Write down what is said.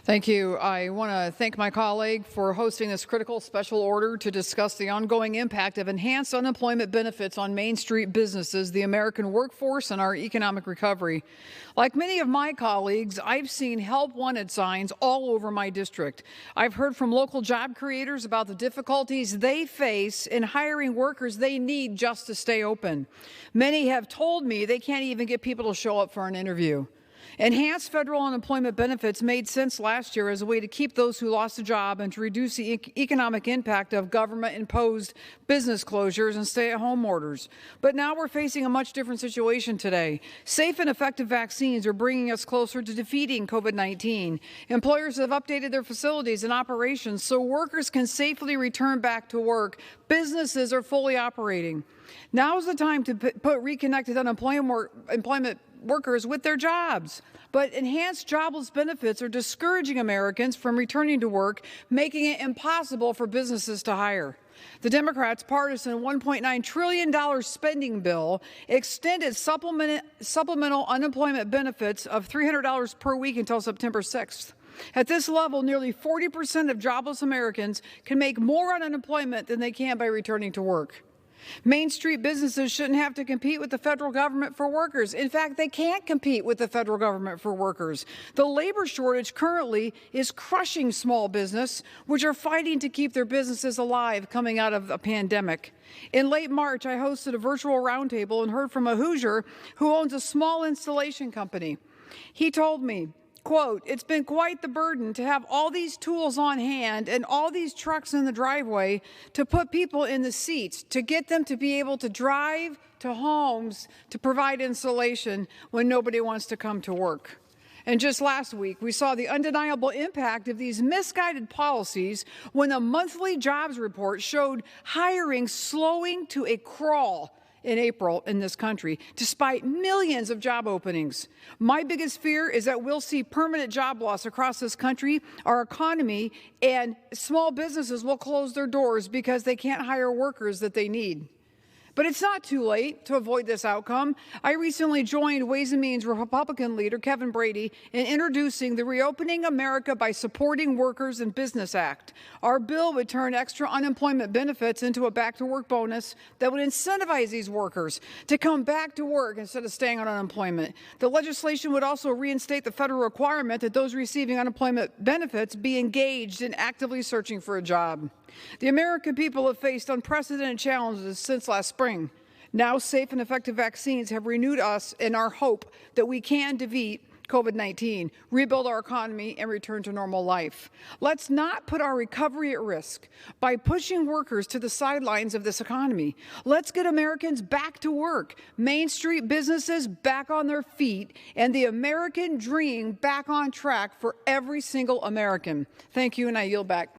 Thank you. I want to thank my colleague for hosting this critical special order to discuss the ongoing impact of enhanced unemployment benefits on Main Street businesses, the American workforce, and our economic recovery. Like many of my colleagues, I've seen help wanted signs all over my district. I've heard from local job creators about the difficulties they face in hiring workers they need just to stay open. Many have told me they can't even get people to show up for an interview. Enhanced federal unemployment benefits made sense last year as a way to keep those who lost a job and to reduce the economic impact of government-imposed business closures and stay-at-home orders. But now we're facing a much different situation today. Safe and effective vaccines are bringing us closer to defeating COVID-19. Employers have updated their facilities and operations so workers can safely return back to work. Businesses are fully operating. Now is the time to put reconnected employment workers with their jobs. But enhanced jobless benefits are discouraging Americans from returning to work, making it impossible for businesses to hire. The Democrats' partisan $1.9 trillion spending bill extended supplemental unemployment benefits of $300 per week until September 6th. At this level, nearly 40% of jobless Americans can make more on unemployment than they can by returning to work. Main Street businesses shouldn't have to compete with the federal government for workers. In fact, they can't compete with the federal government for workers. The labor shortage currently is crushing small business, which are fighting to keep their businesses alive coming out of a pandemic. In late March, I hosted a virtual roundtable and heard from a Hoosier who owns a small installation company. He told me, quote, "It's been quite the burden to have all these tools on hand and all these trucks in the driveway to put people in the seats, to get them to be able to drive to homes to provide insulation when nobody wants to come to work." And just last week, we saw the undeniable impact of these misguided policies when a monthly jobs report showed hiring slowing to a crawl in April in this country, despite millions of job openings. My biggest fear is that we'll see permanent job loss across this country, our economy, and small businesses will close their doors because they can't hire workers that they need. But it's not too late to avoid this outcome. I recently joined Ways and Means Republican leader Kevin Brady in introducing the Reopening America by Supporting Workers and Business Act. Our bill would turn extra unemployment benefits into a back-to-work bonus that would incentivize these workers to come back to work instead of staying on unemployment. The legislation would also reinstate the federal requirement that those receiving unemployment benefits be engaged in actively searching for a job. The American people have faced unprecedented challenges since last spring. Now safe and effective vaccines have renewed us in our hope that we can defeat COVID-19, rebuild our economy, and return to normal life. Let's not put our recovery at risk by pushing workers to the sidelines of this economy. Let's get Americans back to work, Main Street businesses back on their feet, and the American dream back on track for every single American. Thank you, and I yield back.